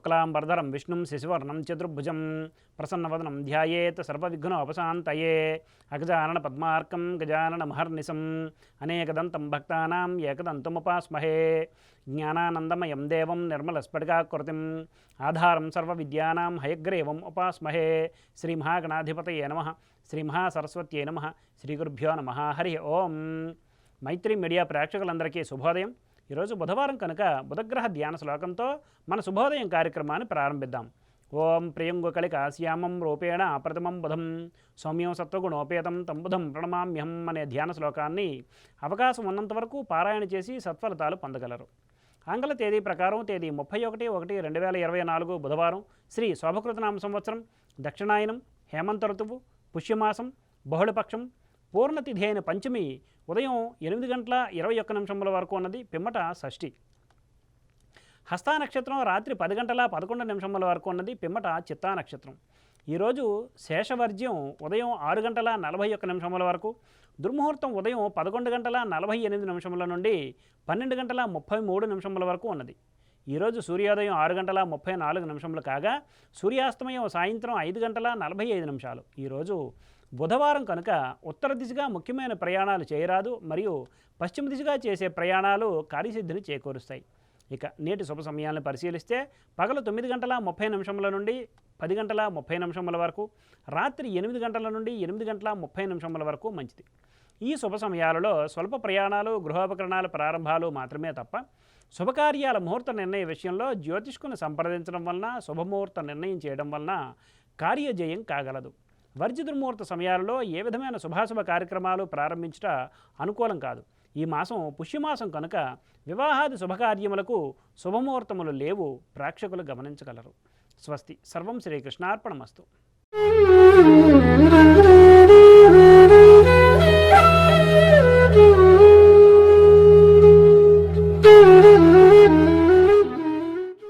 శుక్లాంబరధరం విష్ణుం శశివర్ణం చతుర్భుజం ప్రసన్నవదనం ధ్యాయేత్ సర్వవిఘ్నోపశాంతయే అగజానన పద్మార్కం గజానన మహర్నిశం అనేకదంతం భక్తానాం ఏకదంతముపాస్మహే జ్ఞానానందమయం దేవం నిర్మలస్ఫటికాకృతిం ఆధారం సర్వవిద్యానాం హయగ్రీవం ఉపాస్మహే శ్రీమహాగణాధిపతయే నమః శ్రీమహాసరస్వత్యై నమః శ్రీగురుభ్యో నమః హరి ఓం. మైత్రి మీడియా ప్రేక్షకులందరికీ శుభోదయం. ఈరోజు బుధవారం కనుక బుధగ్రహ ధ్యాన శ్లోకంతో మన శుభోదయం కార్యక్రమాన్ని ప్రారంభిద్దాం. ఓం ప్రియంగుకళికాశ్యామం రూపేణ ప్రథమం బుధం సౌమ్యం సత్వగుణోపేతం తం బుధం ప్రణమామ్యహం అనే ధ్యాన శ్లోకాన్ని అవకాశం ఉన్నంత వరకు పారాయణ చేసి సత్ఫలితాలు పొందగలరు. ఆంగ్ల తేదీ ప్రకారం తేదీ 31/1/2024 బుధవారం, శ్రీ శోభకృతనామ సంవత్సరం, దక్షిణాయనం, హేమంత ఋతువు, పుష్యమాసం, బహుళపక్షం, పూర్ణతిథి అయిన పంచమి ఉదయం 8:21 వరకు ఉన్నది, పిమ్మట షష్ఠి. హస్తా నక్షత్రం రాత్రి 10:11 వరకు ఉన్నది, పిమ్మట చిత్తా నక్షత్రం. ఈరోజు శేషవర్జ్యం ఉదయం 6:41 వరకు, దుర్ముహూర్తం ఉదయం 11:48 నుండి 12:33 వరకు ఉన్నది. ఈరోజు సూర్యోదయం 6:34 కాగా సూర్యాస్తమయం సాయంత్రం 5:45. ఈరోజు బుధవారం కనుక ఉత్తర దిశగా ముఖ్యమైన ప్రయాణాలు చేయరాదు, మరియు పశ్చిమ దిశగా చేసే ప్రయాణాలు కార్యసిద్ధిని చేకూరుస్తాయి. ఇక నేటి శుభ సమయాలను పరిశీలిస్తే పగలు 9:30 నుండి 10:30 వరకు, రాత్రి 8 నుండి 8:30 వరకు మంచిది. ఈ శుభ సమయాలలో స్వల్ప ప్రయాణాలు, గృహోపకరణాల ప్రారంభాలు మాత్రమే తప్ప శుభకార్యాల ముహూర్త నిర్ణయ విషయంలో జ్యోతిష్కుని సంప్రదించడం వలన, శుభముహూర్త నిర్ణయం చేయడం వలన కార్యజయం కాగలదు. వర్జ్య దుర్ముహూర్త సమయాలలో ఏ విధమైన శుభాశుభ కార్యక్రమాలు ప్రారంభించుట అనుకూలం కాదు. ఈ మాసం పుష్యమాసం కనుక వివాహాది శుభకార్యములకు శుభముహూర్తములు లేవు, ప్రేక్షకులు గమనించగలరు. స్వస్తి. సర్వం శ్రీకృష్ణార్పణమస్తు.